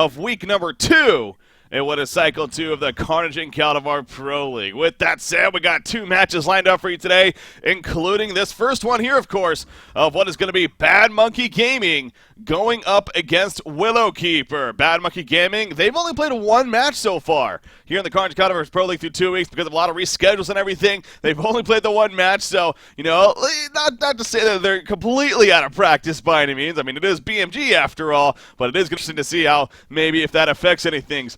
of week number 2 in what is cycle 2 of the Carnage and Caldivar Pro League. With that said, we got 2 matches lined up for you today, including this first one here, of course, of what is going to be Bad Monkey Gaming going up against Willowkeeper. Bad Monkey Gaming, they've only played 1 match so far here in the Carnage and Caldivar Pro League through 2 weeks because of a lot of reschedules and everything. They've only played the 1 match, so, you know, not to say that they're completely out of practice by any means. I mean, it is BMG after all, but it is interesting to see how maybe if that affects anything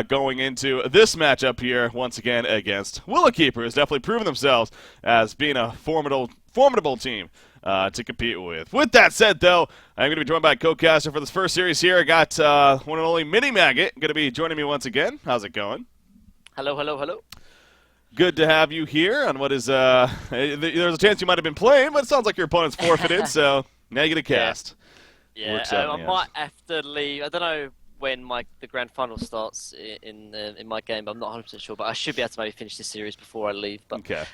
going into this matchup here once again against Willowkeeper, has definitely proven themselves as being a formidable team to compete with. With that said, though, I'm going to be joined by a co-caster for this first series here. I got one and only Mini Maggot going to be joining me once again. How's it going? Hello, hello, hello. Good to have you here on what is there's a chance you might have been playing, but it sounds like your opponent's forfeited, so now you get a cast. Yeah, I might have to leave. I don't know when the grand final starts in my game, but I'm not 100% sure. But I should be able to maybe finish this series before I leave. But okay.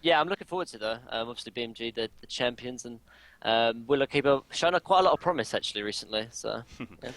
Yeah, I'm looking forward to it though. Obviously BMG, the champions, and Willowkeeper shown quite a lot of promise actually recently. So yeah.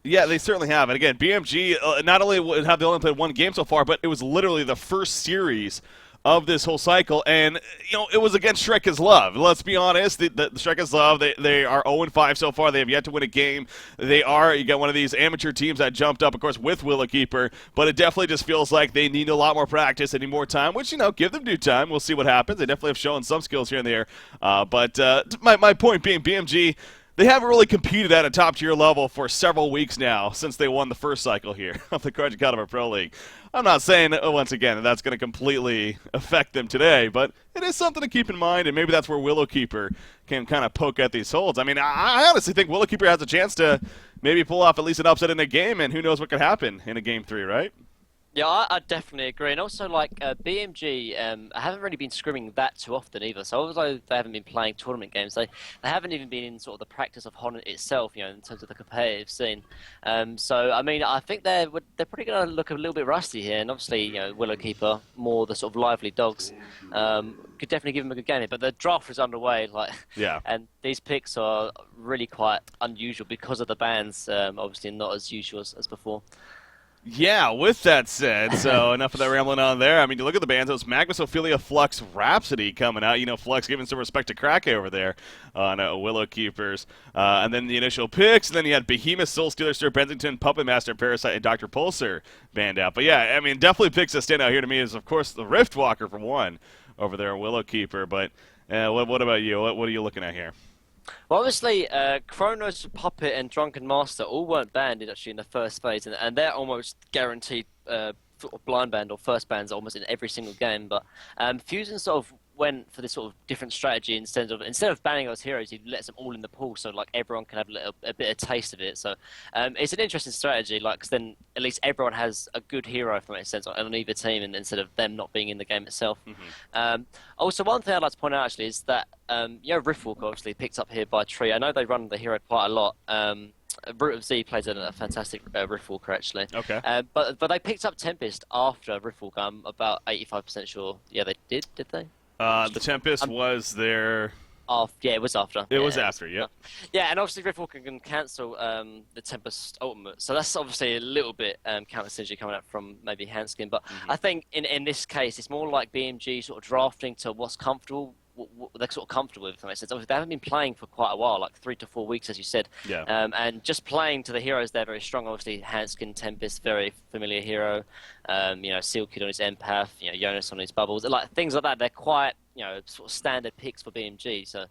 Yeah, they certainly have. And again, BMG not only have they only played 1 game so far, but it was literally the first series of this whole cycle, and you know it was against Shrek is Love. Let's be honest, the Shrek is Love. They are 0-5 so far. They have yet to win a game. You got one of these amateur teams that jumped up, of course, with Willowkeeper, but it definitely just feels like they need a lot more practice, they need more time. Which give them due time. We'll see what happens. They definitely have shown some skills here and there. But my point being, BMG. They haven't really competed at a top-tier level for several weeks now since they won the first cycle here of the Carnage and Caldivar Pro League. I'm not saying, once again, that that's going to completely affect them today, but it is something to keep in mind, and maybe that's where Willowkeeper can kind of poke at these holds. I mean, I honestly think Willowkeeper has a chance to maybe pull off at least an upset in a game, and who knows what could happen in a Game 3, right? Yeah, I definitely agree. And also, BMG, I haven't really been scrimming that too often either. So although they haven't been playing tournament games, they haven't even been in sort of the practice of Hon itself, in terms of the competitive scene. So, I mean, I think they're probably going to look a little bit rusty here. And obviously, Willowkeeper, more the sort of lively dogs, could definitely give them a good game. But the draft is underway, yeah. And these picks are really quite unusual because of the bans, obviously not as usual as before. Yeah, with that said, so enough of that rambling on there. I mean, you look at the bands, it was Magnus, Ophelia, Flux, Rhapsody coming out. Flux giving some respect to Krake over there on Willowkeepers. And then the initial picks, and then you had Behemoth, Soul Stealer, Sir Bensington, Puppet Master, Parasite, and Dr. Pulsar banned out. But yeah, I mean, definitely picks that stand out here to me is, of course, the Riftwalker for one over there on Willowkeeper. But what about you? What are you looking at here? Well, obviously, Chronos, Puppet, and Drunken Master all weren't banned actually in the first phase, and they're almost guaranteed sort of blind banned or first bans almost in every single game. But Fusion sort of went for this sort of different strategy instead of banning those heroes, he lets them all in the pool, so everyone can have a bit of taste of it. So it's an interesting strategy, because then at least everyone has a good hero from it sense on either team, and instead of them not being in the game itself. Mm-hmm. Also, one thing I'd like to point out actually is that Riftwalker obviously picked up here by Tree. I know they run the hero quite a lot. Root of Z plays a fantastic Riftwalker actually. Okay. But they picked up Tempest after Riftwalker. I'm about 85% sure. Yeah, they did they? The Tempest was there. Yeah, it was after. It was after, yeah. Yeah, and obviously Riftwalker can cancel the Tempest ultimate, so that's obviously a little bit counter synergy coming out from maybe Hanskin. But I think in this case, it's more like BMG sort of drafting to what's comfortable. What they're sort of comfortable with, if that makes sense. Obviously, they haven't been playing for quite a while, like 3 to 4 weeks, as you said. Yeah. And just playing to the heroes, they're very strong. Obviously, Hanskin, Tempest, very familiar hero. Seal Kid on his Empath, Jonas on his Bubbles. Things like that, they're quite, sort of standard picks for BMG. So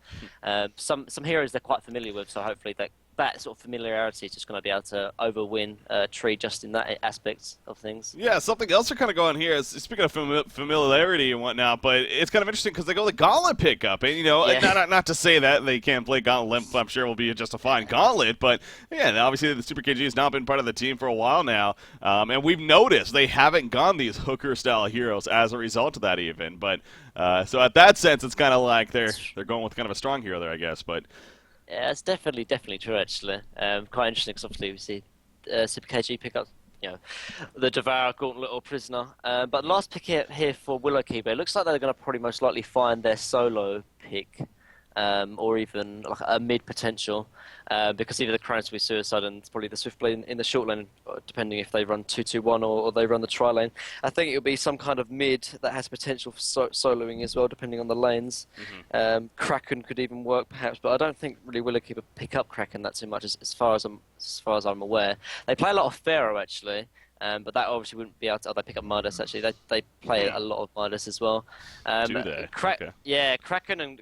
some heroes they're quite familiar with, so hopefully that sort of familiarity is just going to be able to overwin Tree just in that aspect of things. Yeah, something else they're kind of going here is, speaking of familiarity and whatnot, but it's kind of interesting because they go the Gauntlet pickup. And, not to say that they can't play Gauntlet, I'm sure will be just a fine Gauntlet, but, yeah, obviously the Super KG has not been part of the team for a while now, and we've noticed they haven't gone these hooker-style heroes as a result of that even. But so at that sense, it's kind of like they're going with kind of a strong hero there, I guess, but... Yeah, it's definitely true, actually. Quite interesting, because obviously we see Super KG pick up, the Devourer, Gauntlet, or Prisoner. But last pick here for Willowkeeper, it looks like they're going to probably most likely find their solo pick. or even like a mid potential, because either the Kronos will be Suicide and it's probably the Swift lane in the short lane, depending if they run 2-2-1 or they run the tri lane. I think it'll be some kind of mid that has potential for soloing as well, depending on the lanes. Kraken could even work perhaps, but I don't think really Willowkeeper pick up Kraken that too much as far as I'm aware. They play a lot of Pharaoh actually. But that obviously wouldn't be able to. Oh, they pick up Midas actually. They play a lot of Midas as well. Do they? Okay. Yeah, Kraken and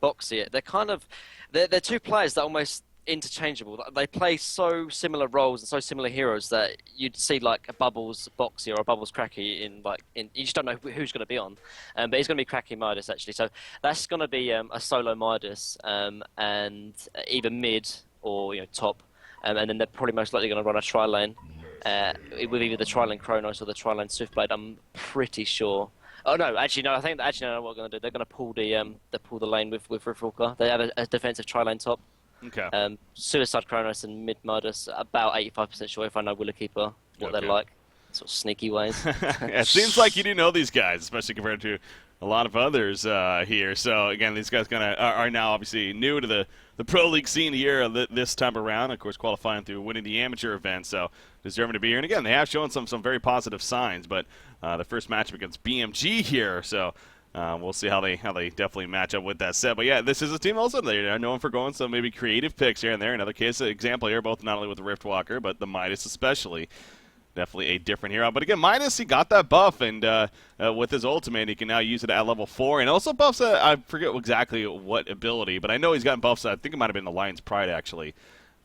Boxy. They're kind of they're two players that are almost interchangeable. They play so similar roles and so similar heroes that you'd see like a Bubbles Boxy or a Bubbles Cracky in you just don't know who's going to be on. But he's going to be Cracky Midas actually. So that's going to be a solo Midas and either mid or top. And then they're probably most likely going to run a tri-lane with either the tri-lane Kronos or the tri-lane Swiftblade. I'm pretty sure. Oh no, actually no. I think what they're going to do. They're going to pull the lane with Riftwalker. They have a defensive tri-lane top. Okay. Suicide Kronos and mid Midas. About 85% sure if I know Willowkeeper what they're like. Sort of sneaky ways. It seems like you do know these guys, especially compared to a lot of others here. So again, these guys are now obviously new to the Pro League scene here this time around. Of course, qualifying through winning the amateur event, so deserving to be here. And again, they have shown some very positive signs. But the first matchup against BMG here, so we'll see how they definitely match up with that set. But yeah, this is a team also they're known for going some maybe creative picks here and there. Another example here, both not only with the Riftwalker but the Midas especially. Definitely a different hero. But again, Midas, he got that buff, and with his ultimate, he can now use it at level 4. And also buffs, I forget exactly what ability, but I know he's gotten buffs, I think it might have been the Lion's Pride, actually,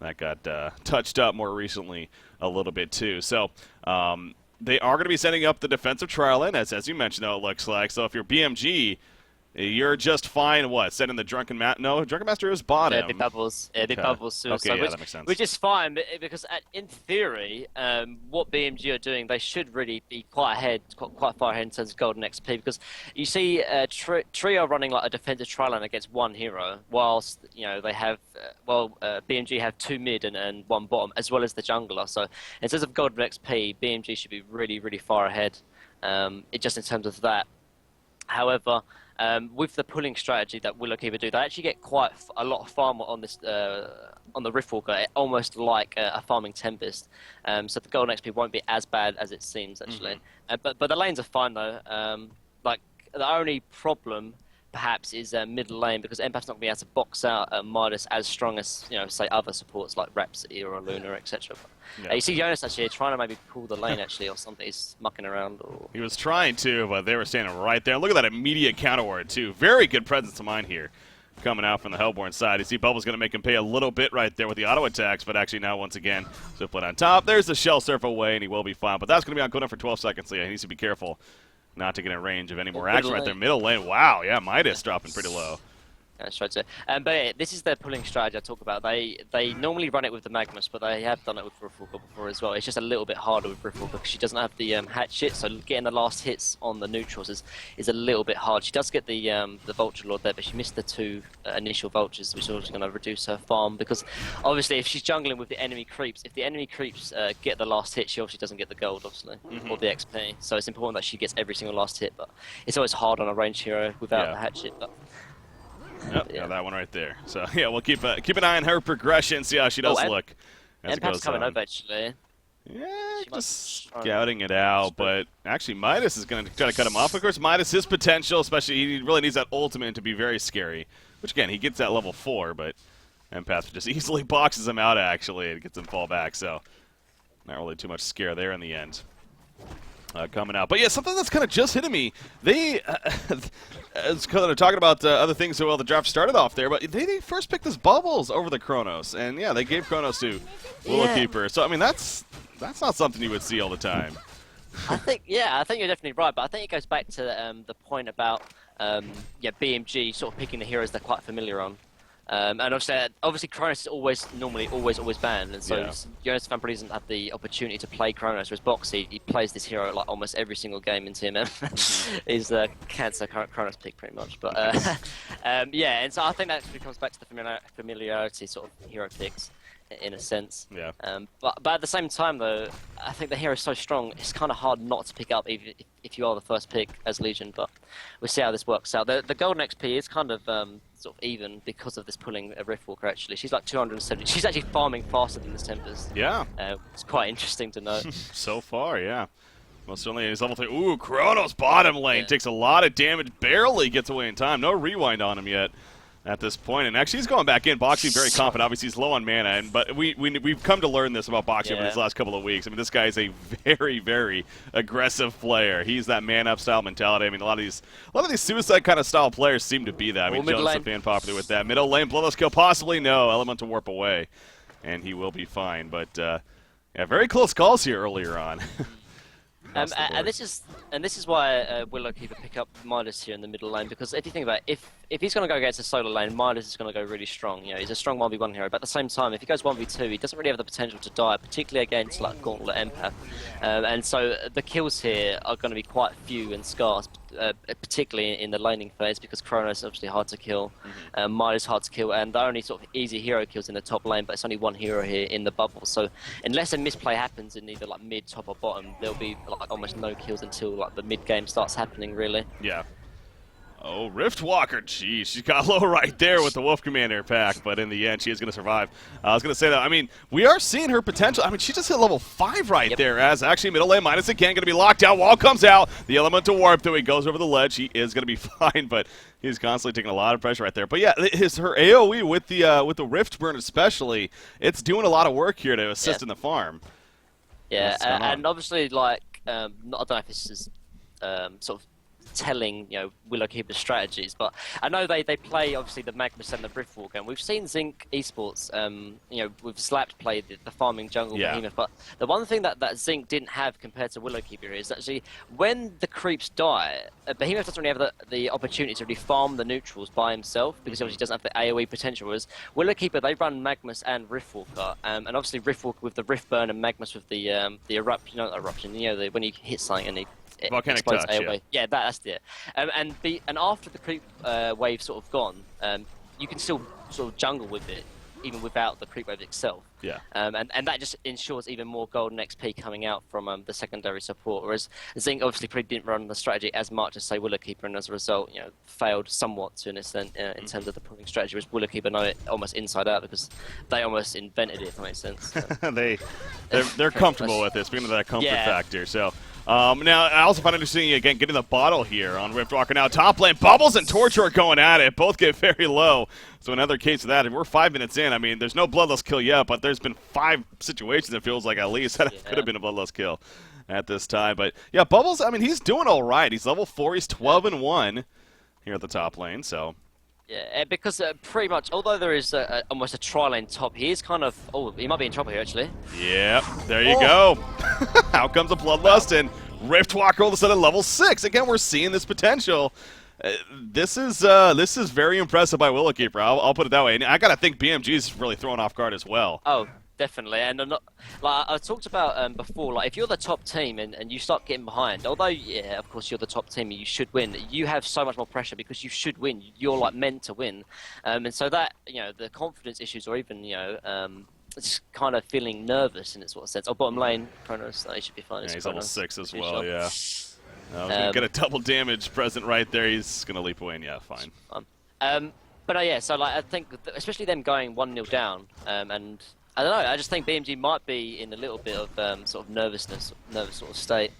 that got touched up more recently a little bit, too. So they are going to be setting up the defensive trial in, as you mentioned, though, it looks like. So if you're BMG, you're just fine, setting the Drunken Master? No, Drunken Master is bottom. Yeah, big Bubbles. Yeah, big Bubbles Suicide. Okay, yeah, that makes sense. Which is fine, because in theory, what BMG are doing, they should really be quite far ahead in terms of golden XP, because you see Trio running like a defensive tri-lane against one hero, whilst they have, BMG have 2 mid and 1 bottom, as well as the jungler. So in terms of golden XP, BMG should be really, really far ahead, just in terms of that. However, with the pulling strategy that Willowkeeper do, they actually get quite a lot of farm on this on the Riftwalker, almost like a farming Tempest. So the golden XP won't be as bad as it seems actually. But the lanes are fine though. Like the only problem perhaps is middle lane, because Empath's not going to be able to box out Midas as strong as say other supports like Rhapsody or Luna, etc. You see Jonas actually trying to maybe pull the lane actually or something. He's mucking around. He was trying to, but they were standing right there. Look at that immediate counter ward too. Very good presence of mind here coming out from the Hellborn side. You see Bubble's going to make him pay a little bit right there with the auto attacks, but actually now once again, Swiftblade on top. There's the Shell Surf away, and he will be fine. But that's going to be on cooldown for 12 seconds, so yeah, he needs to be careful not to get in range of any more action right there. Middle lane, wow, yeah, Midas dropping pretty low. That's right. But yeah, this is their pulling strategy I talk about. They normally run it with the Magnus, but they have done it with Riftwalker before as well. It's just a little bit harder with Riftwalker because she doesn't have the hatchet, so getting the last hits on the neutrals is a little bit hard. She does get the Vulture Lord there, but she missed the 2 initial Vultures, which is also going to reduce her farm, because obviously if she's jungling with the enemy creeps, if the enemy creeps get the last hit, she obviously doesn't get the gold, obviously, or the XP. So it's important that she gets every single last hit, but it's always hard on a ranged hero without the hatchet. But Yep, got that one right there. So yeah, we'll keep an eye on her progression, see how she does look as it goes coming on. over actually. Yeah, just scouting it out, but actually Midas is going to try to cut him off. Of course, Midas, his potential, especially he really needs that ultimate to be very scary, which again, he gets that level 4, but Empath just easily boxes him out actually and gets him fall back, so not really too much scare there in the end. Coming out. But yeah, something that's kind of just hitting me. They, as kind of talking about other things, so well, the draft started off there, but they first picked this Bubbles over the Kronos, and yeah, they gave Kronos to Willowkeeper. So I mean, that's not something you would see all the time. I think you're definitely right, but I think it goes back to the point about BMG sort of picking the heroes they're quite familiar on. And obviously Kronos is always banned, and so Jonas Van doesn't have the opportunity to play Kronos, whereas Boxy, he plays this hero like almost every single game in TMM. He's a cancer Kronos pick pretty much, but and so I think that actually comes back to the familiarity sort of hero picks in a sense. Yeah. But at the same time, though, I think the hero's so strong, it's kind of hard not to pick up even if you are the first pick as Legion. But we'll see how this works out. The golden XP is kind of sort of even because of this pulling a Riftwalker. Actually, she's like 270. She's actually farming faster than this Tempest. Yeah. It's quite interesting to know. So far, yeah. Most certainly, he's level 3. Ooh, Kronos bottom lane takes a lot of damage, barely gets away in time. No rewind on him yet at this point. And actually, he's going back in. Boxy very confident. Obviously, he's low on mana, but we've come to learn this about Boxy over these last couple of weeks. I mean, this guy is a very, very aggressive player. He's that man-up style mentality. I mean, a lot of these suicide kind of style players seem to be that. I mean, Jones is fan popular with that. Middle lane, bloodless kill, possibly no. Elemental warp away, and he will be fine. But yeah, very close calls here earlier on. And this is why Willowkeeper pick up Midas here in the middle lane, because if you think about it, if he's going to go against a solo lane, Midas is going to go really strong. You know, he's a strong 1v1 hero, but at the same time, if he goes 1v2, he doesn't really have the potential to die, particularly against like Gauntlet Empath. And so the kills here are going to be quite few and scarce, particularly in the laning phase, because Kronos is obviously hard to kill, Midas hard to kill, and the only sort of easy hero kills in the top lane, but it's only one hero here in the bubble. So unless a misplay happens in either like mid, top, or bottom, there'll be like almost no kills until like the mid game starts happening, really. Yeah. Oh, Riftwalker, geez, she got low right there with the Wolf Commander pack, but in the end, she is going to survive. I was going to say that, I mean, we are seeing her potential. I mean, she just hit level 5 right there, as actually middle lane Midas again going to be locked out. Wall comes out, the Elemental Warp, though he goes over the ledge, he is going to be fine, but he's constantly taking a lot of pressure right there. But yeah, her AoE with the Rift Burn especially, it's doing a lot of work here to assist in the farm. Yeah, and obviously, like, I don't know if this is sort of telling, you know, Willowkeeper's strategies, but I know they play obviously the Magnus and the Riftwalker, and we've seen CiC Esports, you know, with Slapped play the farming jungle behemoth, but the one thing that CiC didn't have compared to Willowkeeper is actually when the creeps die, Behemoth doesn't really have the opportunity to really farm the neutrals by himself, because obviously he doesn't have the AoE potential, whereas Willowkeeper, they run Magnus and Riftwalker, and obviously Riftwalker with the Rift Burn and Magnus with the eruption, not eruption, you know, when you hit something and Volcanic touch, AoE. Yeah, that's it. And after the creep wave sort of gone, you can still sort of jungle with it, even without the creep wave itself. Yeah. And that just ensures even more golden XP coming out from the secondary support. Whereas CiC obviously probably didn't run the strategy as much as say Willowkeeper, and as a result, you know, failed somewhat to an extent in terms of the pulling strategy. Whereas Willowkeeper know it almost inside out because they almost invented it. If that makes sense. So. they're comfortable with it. Speaking of that comfort factor, so. Now, I also find it interesting, again, getting the bottle here on Riftwalker. Now, top lane, Bubbles and Torture are going at it. Both get very low. So another case of that. And we're 5 minutes in. I mean, there's no bloodless kill yet, but there's been 5 situations, it feels like, at least, that could have been a bloodless kill at this time. But, yeah, Bubbles, I mean, he's doing all right. He's level 4. He's 12-1 here at the top lane, so... Yeah, because pretty much, although there is almost a tri-lane top, he is kind of... Oh, he might be in trouble here, actually. Yep, there you go. Out comes a Bloodlust, and Riftwalker all of a sudden level 6. Again, we're seeing this potential. This is very impressive by Willowkeeper. I'll put it that way. And I got to think BMG is really thrown off guard as well. Oh, definitely. And I'm not, like I talked about before, like if you're the top team and you start getting behind, although yeah, of course you're the top team and you should win, you have so much more pressure because you should win. You're like meant to win, and so that, you know, the confidence issues, or even, you know, just kind of feeling nervous in its sort of sense. Oh, bottom lane, Kronos, he should be fine. Yeah, he's level 6 as well. Sure. Yeah. He's gonna get a double damage present right there. He's gonna leap away, and yeah, fine. But yeah, so like I think, especially them going 1-0 down, and I don't know. I just think BMG might be in a little bit of sort of nervous sort of state,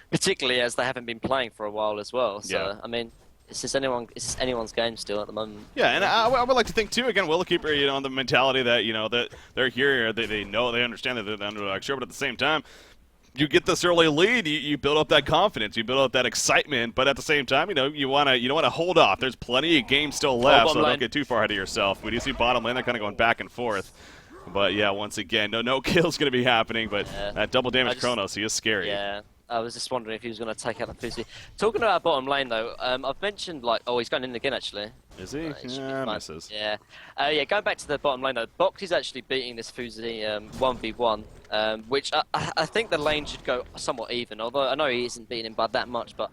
particularly as they haven't been playing for a while as well. So yeah. I mean, it's anyone's game still at the moment. Yeah, and I would like to think too. Again, Willowkeeper, you know, the mentality that, you know, that they're here, they know, they understand that they're the underdog, sure, but at the same time, you get this early lead, you build up that confidence, you build up that excitement, but at the same time, you know, you don't want to hold off. There's plenty of games still left, so don't get too far ahead of yourself. We do see bottom lane, they're kind of going back and forth. But yeah, once again, no kill's going to be happening, but that double damage Kronos, he is scary. Yeah, I was just wondering if he was going to take out the Fuzi. Talking about bottom lane though, I've mentioned, like, oh, he's going in again actually. Is he? Yeah, misses. Yeah. Yeah, going back to the bottom lane though, Box is actually beating this Fuzi 1v1, which I think the lane should go somewhat even, although I know he isn't beating him by that much, but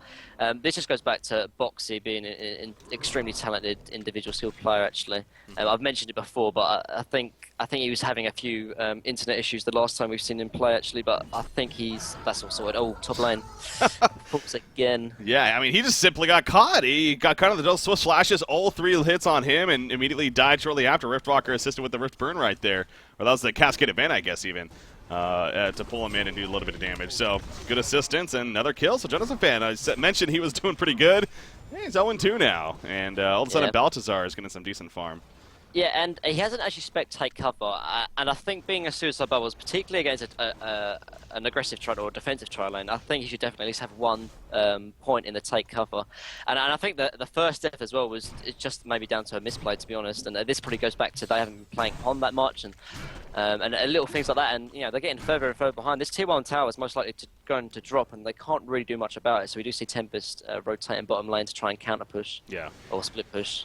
this just goes back to Boxy being an extremely talented individual skill player actually. I've mentioned it before, but I think I think he was having a few internet issues the last time we've seen him play, actually, but I think that's all sorted. Oh, top lane. Fools again. Yeah, I mean, he just simply got caught. He got caught in the Swift Flashes, all 3 hits on him, and immediately died shortly after. Riftwalker assisted with the Rift Burn right there. Or that was the Cascade event, I guess, even, to pull him in and do a little bit of damage. So, good assistance and another kill. So, Jonathan Fan, I mentioned he was doing pretty good. Hey, he's 0-2 now, and all of a sudden Baltazar is getting some decent farm. Yeah, and he hasn't actually spec take cover, and I think being a suicide bubbles, particularly against an aggressive tri or defensive tri lane, I think he should definitely at least have 1 point in the take cover. And I think that the first death as well was just maybe down to a misplay, to be honest. And this probably goes back to they haven't been playing Pond that much, and little things like that. And you know, they're getting further and further behind. This tier 1 tower is most likely going to drop, and they can't really do much about it. So we do see Tempest rotating bottom lane to try and counter push or split push.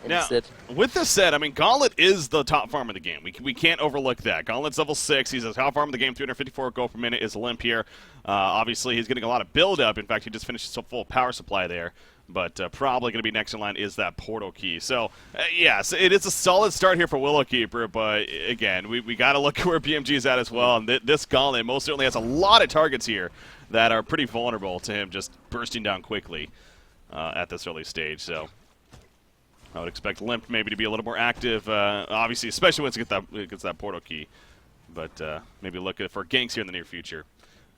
Now, with this said, I mean, Gauntlet is the top farm of the game. We can't overlook that. Gauntlet's level 6. He's the top farm of the game. 354 gold per minute is Limp here. Obviously, he's getting a lot of build-up. In fact, he just finished a full power supply there. But probably going to be next in line is that portal key. So, yes, it is a solid start here for Willowkeeper. But, again, we got to look at where BMG is at as well. And this Gauntlet most certainly has a lot of targets here that are pretty vulnerable to him just bursting down quickly at this early stage. So I would expect Limp maybe to be a little more active, obviously, especially once it gets that portal key. But maybe look for ganks here in the near future.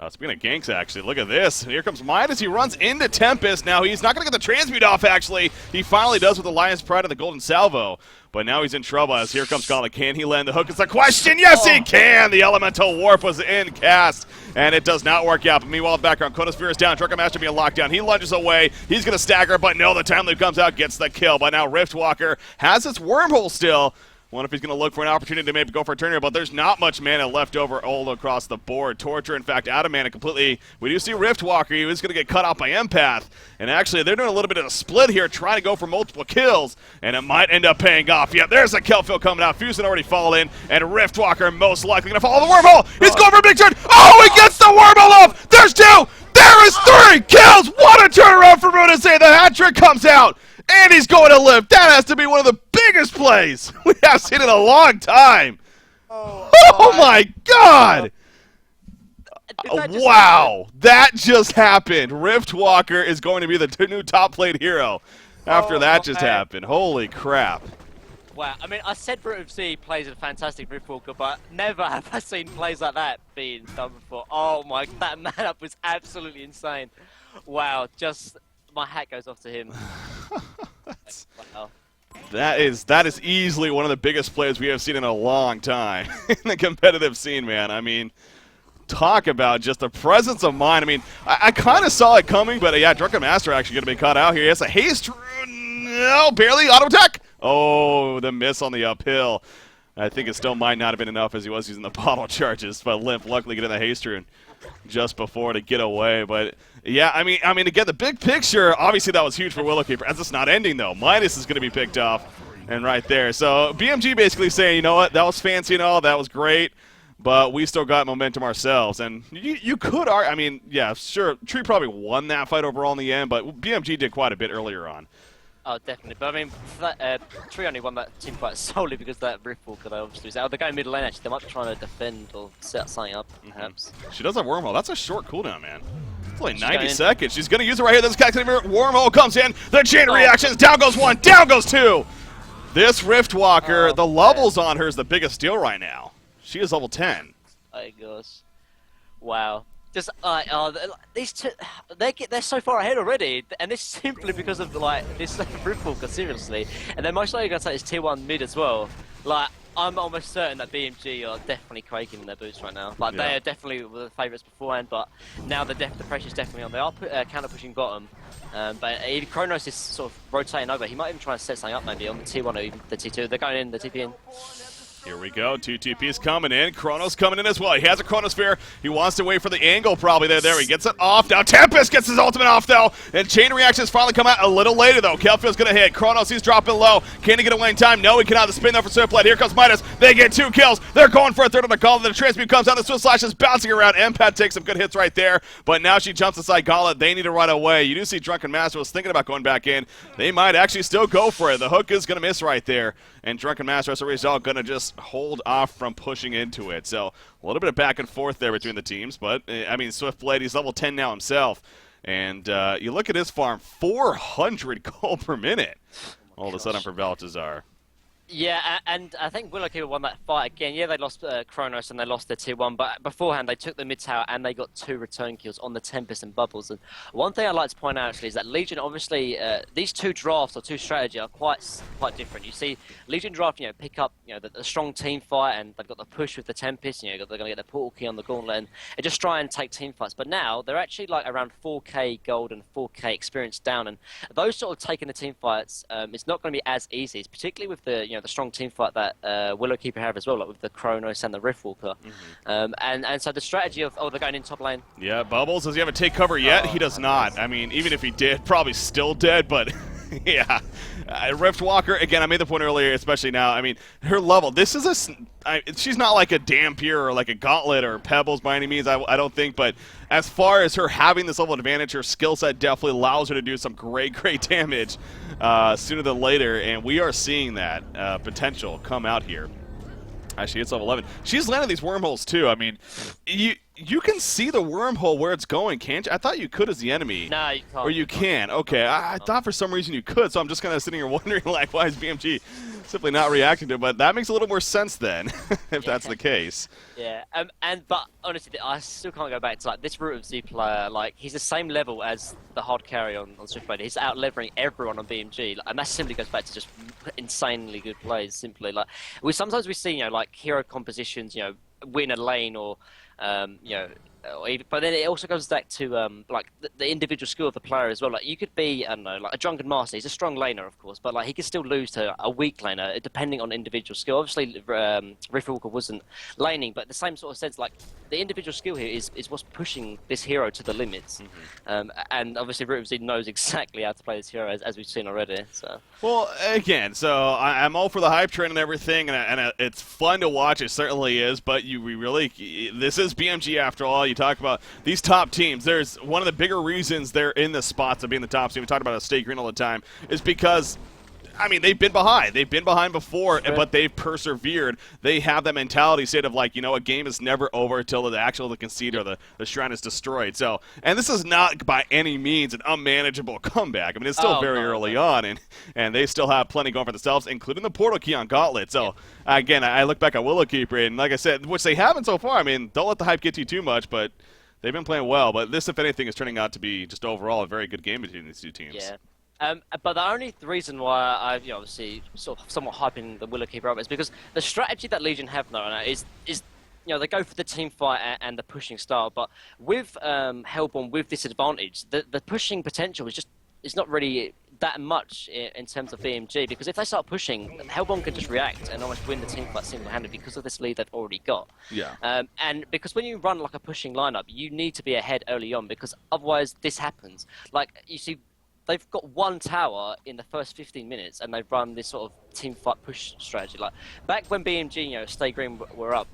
Speaking of ganks, actually, look at this. Here comes Midas. He runs into Tempest. Now, he's not going to get the transmute off, actually. He finally does with the Lion's Pride and the Golden Salvo. But now he's in trouble as here comes Gauntlet. Can he land the hook? It's a question. Yes, he can. The Elemental Warp was in cast, and it does not work out. But meanwhile, in the background, Chronosphere is down. Drunken Master being locked down. He lunges away. He's going to stagger, but no, the time loop comes out, gets the kill. But now Riftwalker has his wormhole still. Wonder if he's going to look for an opportunity to maybe go for a turn here, but there's not much mana left over all across the board. Torture, in fact, out of mana completely. We do see Riftwalker. He was going to get cut off by Empath. And actually, they're doing a little bit of a split here, trying to go for multiple kills, and it might end up paying off. Yep, there's a Kelfield coming out. Fusion already fallen, and Riftwalker most likely going to follow the wormhole. He's going for a big turn. Oh, he gets the wormhole off. There's 2. There is 3 kills. What a turnaround for Runase. The hat trick comes out. And he's going to live. That has to be one of the biggest plays we have seen in a long time. Oh my God. Wow. That just happened. Riftwalker is going to be the new top played hero after that just happened. Holy crap. Wow. I mean, I said Root of Sea plays a fantastic Riftwalker, but never have I seen plays like that being done before. Oh my, that man-up was absolutely insane. Wow. Just... my hat goes off to him. Wow. That is easily one of the biggest plays we have seen in a long time in the competitive scene, man. I mean, talk about just the presence of mind. I mean, I kind of saw it coming, but yeah, Drunken Master actually going to be caught out here. He has a haste. No, barely auto attack. Oh, the miss on the uphill. I think it still might not have been enough as he was using the bottle charges, but Limp luckily getting the haste rune just before to get away. But yeah, I mean, again, the big picture, obviously that was huge for Willowkeeper. As it's not ending though, Midas is going to be picked off, and right there. So BMG basically saying, you know what, that was fancy and all, that was great, but we still got momentum ourselves. And you could argue, I mean, yeah, sure, Tree probably won that fight overall in the end, but BMG did quite a bit earlier on. Oh, definitely. But I mean, Tree only won that team fight solely because of that Riftwalker they obviously was out. They're going mid lane actually. They might be trying to defend or set something up, perhaps. She does have Wormhole. That's a short cooldown, man. It's only 90 seconds. She's going to use it right here. This Wormhole comes in. The chain reactions. Down goes 1. Down goes 2. This Riftwalker, the levels on her is the biggest deal right now. She is level 10. Oh, gosh. Wow. Just these two, they're so far ahead already, and this simply because of this Riftwalker, seriously. And they're most likely going to take this tier 1 mid as well. Like, I'm almost certain that BMG are definitely quaking in their boots right now. Like, they are definitely the favourites beforehand, but now the pressure's definitely on. They are counter pushing bottom, but Kronos is sort of rotating over. He might even try and set something up maybe on the tier 1 or even the tier 2. They're going in, the TP in. Here we go. 2 TPs coming in. Chronos coming in as well. He has a Chronosphere. He wants to wait for the angle probably there. There, he gets it off. Now Tempest gets his ultimate off though. And chain reactions finally come out a little later though. Kelfield's going to hit. Chronos, he's dropping low. Can he get away in time? No, he cannot. The spin though for Swiftblade. Here comes Midas. They get 2 kills. They're going for a third on the call. The transmute comes out. The Swift Slash is bouncing around. Empath takes some good hits right there. But now she jumps inside Gauntlet. They need to run away. You do see Drunken Master was thinking about going back in. They might actually still go for it. The hook is going to miss right there. And Drunken Master, as a result, going to just just hold off from pushing into it. So a little bit of back and forth there between the teams. But, I mean, Swiftblade, he's level 10 now himself. And you look at his farm, 400 gold per minute all of a sudden for Baltazar. Yeah, and I think Willowkeeper won that fight again. Yeah, they lost Kronos and they lost their tier 1, but beforehand they took the mid tower and they got 2 return kills on the Tempest and Bubbles. And one thing I'd like to point out actually is that Legion, obviously, these 2 drafts or 2 strategy are quite different. You see, Legion draft, pick up, the strong team fight, and they've got the push with the Tempest. They're going to get the portal key on the Gauntlet and just try and take team fights. But now they're actually like around 4k gold and 4k experience down, and those sort of taking the team fights, it's not going to be as easy. It's particularly with the the strong team fight that Willowkeeper have as well, like with the Kronos and the Riftwalker. And so the strategy of, they're going in top lane. Yeah, Bubbles, does he have a take cover yet? He does not. I mean, even if he did, probably still dead, but yeah. Riftwalker, again, I made the point earlier, especially now, I mean, her level, this is she's not like a Dampier or like a Gauntlet or Pebbles by any means, I don't think, but as far as her having this level of advantage, her skill set definitely allows her to do some great damage sooner than later, and we are seeing that potential come out here. Actually, it's level 11. She's landed these wormholes too. I mean, you can see the wormhole where it's going, can't you? I thought you could as the enemy. No, you can't. Or you can. Okay, I thought for some reason you could, so I'm just kind of sitting here wondering, like, why is BMG simply not reacting to it? But that makes a little more sense then, if that's the case. Yeah, but honestly, I still can't go back to like this Root of Z player. Like, he's the same level as the hard carry on Swiftblade. He's out leveling everyone on BMG, and that simply goes back to just insanely good plays. Simply, like sometimes we see like hero compositions, win a lane or but then it also goes back to like the individual skill of the player as well. Like, you could be, I don't know, like a Drunken Master. He's a strong laner, of course, but like he could still lose to a weak laner depending on individual skill. Obviously, Riftwalker wasn't laning, but the same sort of sense, like the individual skill here is what's pushing this hero to the limits. And obviously, Root of Z knows exactly how to play this hero, as we've seen already. So. Well, again, so I'm all for the hype train and everything, and it's fun to watch. It certainly is, but this is BMG after all. You talk about these top teams. There's one of the bigger reasons they're in the spots of being the top team. We talk about a Stay Green all the time, is because, I mean, they've been behind. They've been behind before, but they've persevered. They have that mentality state of like, a game is never over until the concede or the shrine is destroyed. So, and this is not by any means an unmanageable comeback. I mean, it's still very early on, and they still have plenty going for themselves, including the portal key on Gauntlet. So, again, I look back at Willowkeeper, and like I said, which they haven't so far. I mean, don't let the hype get to you too much, but they've been playing well. But this, if anything, is turning out to be just overall a very good game between these two teams. Yeah. But the only reason why I obviously sort of somewhat hyping the Willowkeeper up is because the strategy that Legion have now is they go for the team fight and the pushing style, but with Hellborn with this advantage, the pushing potential is not really that much in terms of BMG, because if they start pushing, Hellborn can just react and almost win the team fight single-handed because of this lead they've already got. Yeah. And because when you run like a pushing lineup, you need to be ahead early on, because otherwise this happens. Like, you see, they've got one tower in the first 15 minutes, and they've run this sort of team fight push strategy. Like, back when BMG, Stay Green were up,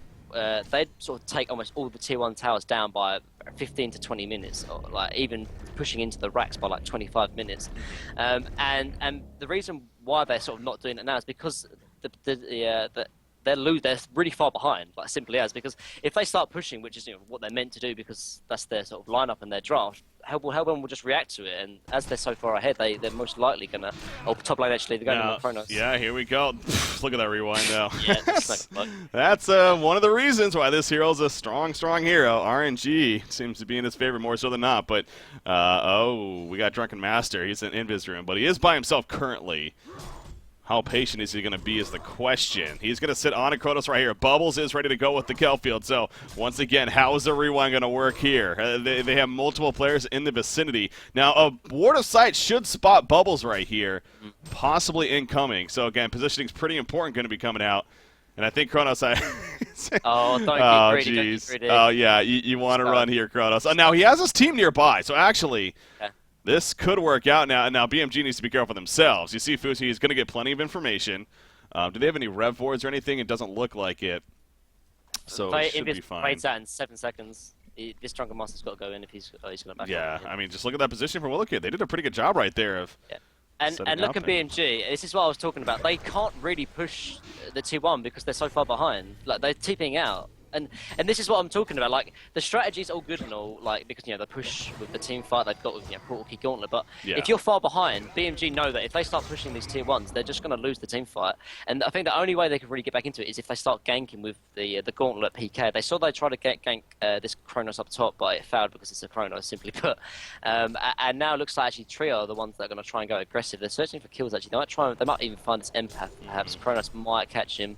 they'd sort of take almost all the tier 1 towers down by 15 to 20 minutes, or like even pushing into the racks by like 25 minutes. And the reason why they're sort of not doing it now is because they're really far behind, like simply as, because if they start pushing, which is what they're meant to do because that's their sort of lineup and their draft, Hellborn will just react to it, and as they're so far ahead, they're most likely gonna top lane actually. They're going to Kronos. Yeah, here we go. Look at that rewind though. Yeah, that's one of the reasons why this hero is a strong hero. RNG seems to be in his favor more so than not, but we got Drunken Master. He's in Invis room, but he is by himself currently. How patient is he going to be is the question. He's going to sit on a Kronos right here. Bubbles is ready to go with the Kelfield. So, once again, how is the rewind going to work here? They have multiple players in the vicinity. Now, a Ward of Sight should spot Bubbles right here, possibly incoming. So, again, positioning is pretty important going to be coming out. And I think Kronos... don't get greedy, don't get greedy. Oh, yeah, you want to run here, Kronos. Now, he has his team nearby, so actually... Yeah. This could work out now. Now, BMG needs to be careful themselves. You see Fusi is going to get plenty of information. Do they have any rev boards or anything? It doesn't look like it. So it should be fine. If that in 7 seconds, this Drunken Master's got to go in if he's going to back up. Yeah, I mean, just look at that position for Willowkid. They did a pretty good job right there of And look at BMG. This is what I was talking about. They can't really push the T1 because they're so far behind. Like they're tipping out. And this is what I'm talking about. Like the strategy's all good and all, like because they push with the team fight they've got with Portal Key Gauntlet. But if you're far behind, BMG know that if they start pushing these tier ones, they're just going to lose the team fight. And I think the only way they can really get back into it is if they start ganking with the Gauntlet PK. They saw they tried to gank this Kronos up top, but it failed because it's a Kronos, simply put. And now it looks like actually Trio are the ones that are going to try and go aggressive. They're searching for kills actually. They might even find this empath. Perhaps Kronos might catch him.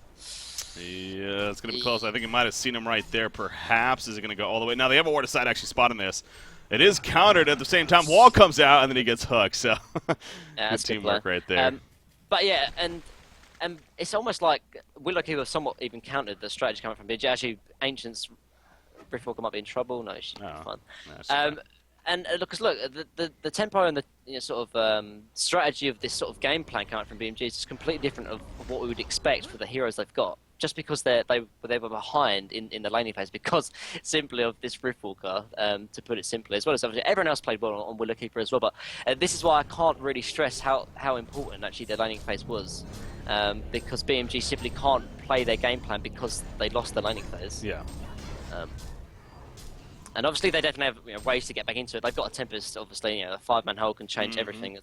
Yeah, it's going to be close. I think he might have seen him right there, perhaps. Is it going to go all the way? Now, they have a ward aside actually spotting this. It is countered at the same time. Wall comes out, and then he gets hooked. So, good teamwork right there. But yeah, and it's almost like Willowkeeper have somewhat even countered the strategy coming from BMG. Actually, Ancient's Riftwalker might be in trouble. No, she's fine. No, and look, the tempo and the sort of strategy of this sort of game plan coming from BMG is just completely different of what we would expect for the heroes they've got. Just because they were behind in the laning phase because simply of this Riftwalker, to put it simply, as well as obviously everyone else played well on Willowkeeper as well. But this is why I can't really stress how important actually the laning phase was, because BMG simply can't play their game plan because they lost the laning phase. Yeah. And obviously they definitely have ways to get back into it. They've got a Tempest, obviously, a 5-man hull can change everything,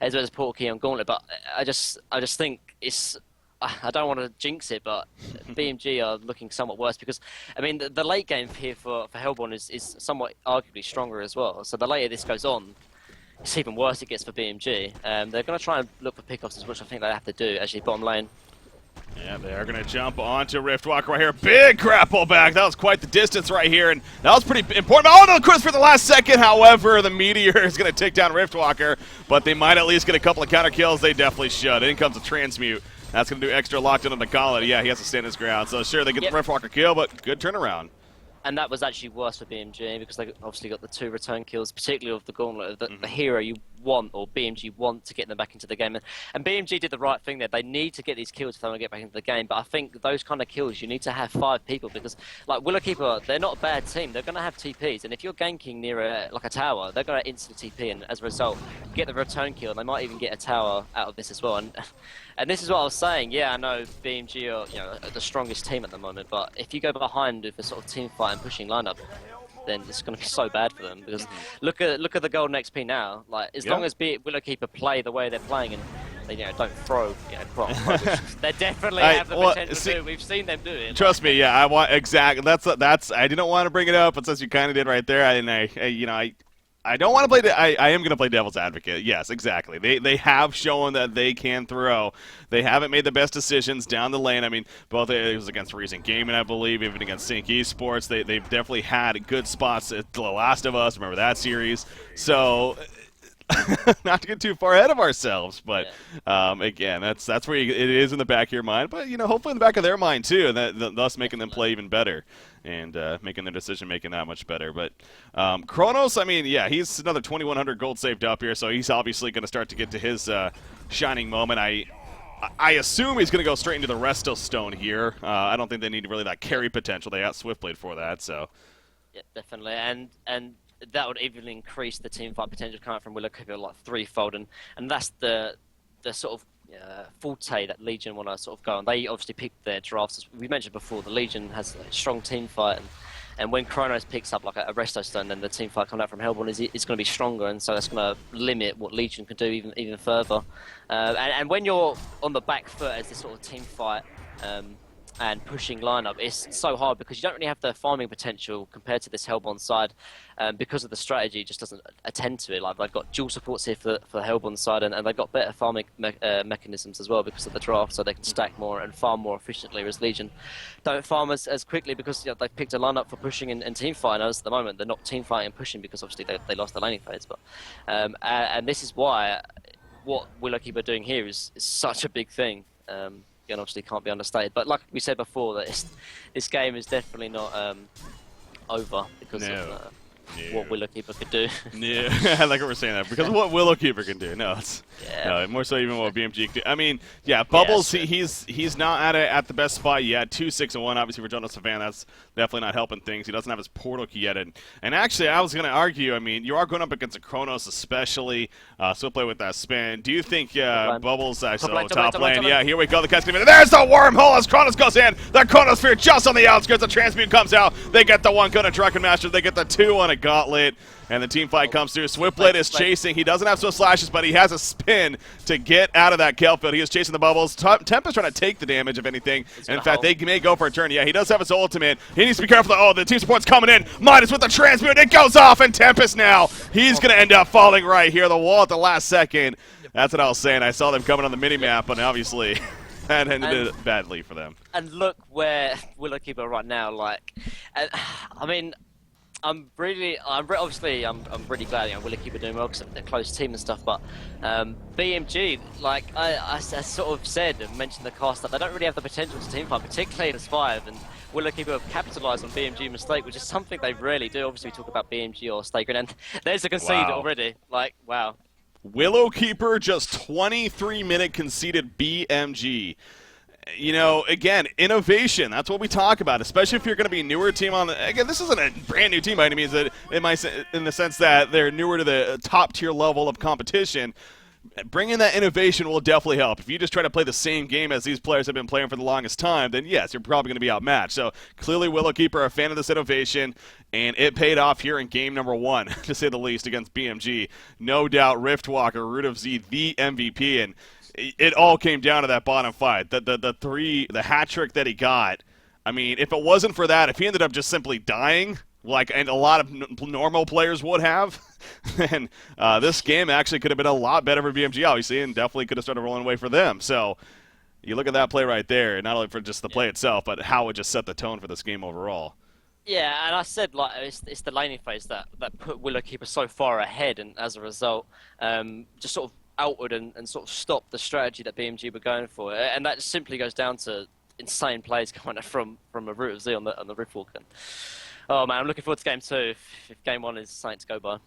as well as Portal Key on Gauntlet. But I just think it's. I don't want to jinx it, but BMG are looking somewhat worse because, I mean, the late game here for Hellborn is somewhat arguably stronger as well. So the later this goes on, it's even worse it gets for BMG. They're going to try and look for pickoffs, which I think they have to do, actually, bottom lane. Yeah, they are going to jump onto Riftwalker right here. Big grapple back. That was quite the distance right here, and that was pretty important. Oh, no, Chris for the last second. However, the Meteor is going to take down Riftwalker, but they might at least get a couple of counter kills. They definitely should. In comes a Transmute. That's going to do extra locked in on the Gauntlet. Yeah, he has to stand his ground. So sure, they get the Riftwalker kill, but good turnaround. And that was actually worse for BMG because they obviously got the 2 return kills, particularly of the Gauntlet, the hero you want, or BMG want to get them back into the game. And BMG did the right thing there. They need to get these kills if they want to get back into the game. But I think those kind of kills, you need to have 5 people because, like, Willowkeeper, they're not a bad team. They're going to have TPs. And if you're ganking near a tower, they're going to instantly TP. And as a result, get the return kill. And they might even get a tower out of this as well. And this is what I was saying. Yeah, I know BMG are the strongest team at the moment, but if you go behind with a sort of team fight and pushing lineup, then it's going to be so bad for them. Because look at the golden XP now. Like as long as Willowkeeper play the way they're playing and they don't throw they definitely have the potential to do. We've seen them do it. Trust me, yeah, I want exactly. That's I didn't want to bring it up, but since you kind of did right there, I don't want to play. I am going to play devil's advocate. Yes, exactly. They have shown that they can throw. They haven't made the best decisions down the lane. I mean, both it was against Reason Gaming, I believe, even against CiC Esports. They've definitely had good spots at The Last of Us. Remember that series? So, not to get too far ahead of ourselves, but again, that's where it is in the back of your mind. But hopefully in the back of their mind too, and thus making them play even better. And making their decision-making that much better. But Kronos, I mean, yeah, he's another 2,100 gold saved up here, so he's obviously going to start to get to his shining moment. I assume he's going to go straight into the Resto Stone here. I don't think they need really that carry potential. They got Swiftblade for that, so. Yeah, definitely, and that would even increase the team fight potential coming from Willowkeeper like 3-fold, and that's the sort of forte that Legion want to sort of go on. They obviously picked their drafts. As we mentioned before, the Legion has a strong team fight, and when Kronos picks up like a Resto Stone, then the team fight coming out from Hellborn is going to be stronger, and so that's going to limit what Legion can do even further. And when you're on the back foot as this sort of team fight and pushing lineup, it's so hard because you don't really have the farming potential compared to this Hellborn side, because of the strategy just doesn't attend to it. Like they've got dual supports here for Hellborn side, and they've got better farming mechanisms as well because of the draft, so they can stack more and farm more efficiently. Whereas Legion don't farm as quickly because they've picked a lineup for pushing and team fighting. At the moment, they're not team fighting and pushing because obviously they lost the laning phase. But and this is why what Willowkeeper are doing here is such a big thing. And obviously can't be understated. But like we said before, that this game is definitely not over because of what Willowkeeper could do. Yeah, I like what we're saying that because of what Willowkeeper can do. No, it's Yeah. more so even what BMG can do. I mean, yeah, Bubbles, he's not at the best spot yet. 2-6-1, obviously for Jonas Savan, that's definitely not helping things. He doesn't have his portal key yet, and actually, I was going to argue. I mean, you are going up against a Chronos, especially. So play with that spin. Do you think Bubbles? Top lane. Yeah, here we go. The cat's gonna be there's the wormhole as Chronos goes in. The Chronosphere just on the outskirts. The Transmute comes out. They get the one gun of Drunken Master. They get the two on a Gauntlet. And the team fight comes through. Swiftblade is chasing. He doesn't have Swift Slashes, but he has a spin to get out of that kill field. He is chasing the bubbles. Tempest trying to take the damage, if anything. And in fact, they may go for a turn. Yeah, he does have his ultimate. He needs to be careful. Oh, the team support's coming in. Midas with the transmute. It goes off, and Tempest now. He's going to end up falling right here. The wall at the last second. That's what I was saying. I saw them coming on the minimap, but obviously that ended badly for them. And look where Willowkeeper are right now. Like, I mean, I'm really glad Willowkeeper doing well because they're a close team and stuff. But BMG, like I sort of said and mentioned the cast that they don't really have the potential to team fight, particularly in S5. And Willowkeeper have capitalised on BMG mistake, which is something they rarely do. Obviously, we talk about BMG or Staker, and there's a concede already. Like, wow. Willowkeeper just 23-minute conceded BMG. You know, again, innovation. That's what we talk about, especially if you're going to be a newer team on the... Again, this isn't a brand new team by any means, in the sense that they're newer to the top-tier level of competition. Bringing that innovation will definitely help. If you just try to play the same game as these players have been playing for the longest time, then yes, you're probably going to be outmatched. So clearly Willowkeeper are a fan of this innovation, and it paid off here in game number 1, to say the least, against BMG. No doubt Riftwalker, Root of Z, the MVP, and it all came down to that bottom fight. The hat trick that he got, I mean, if it wasn't for that, if he ended up just simply dying, and a lot of normal players would have, then this game actually could have been a lot better for BMG, obviously, and definitely could have started rolling away for them. So you look at that play right there, not only for just the play itself, but how it just set the tone for this game overall. Yeah, and I said like it's the laning phase that put Willowkeeper so far ahead, and as a result, just sort of altered and sort of stopped the strategy that BMG were going for, and that simply goes down to insane plays coming from a Root of Z on the Riftwalker. Oh man, I'm looking forward to game 2 if game 1 is something to go by.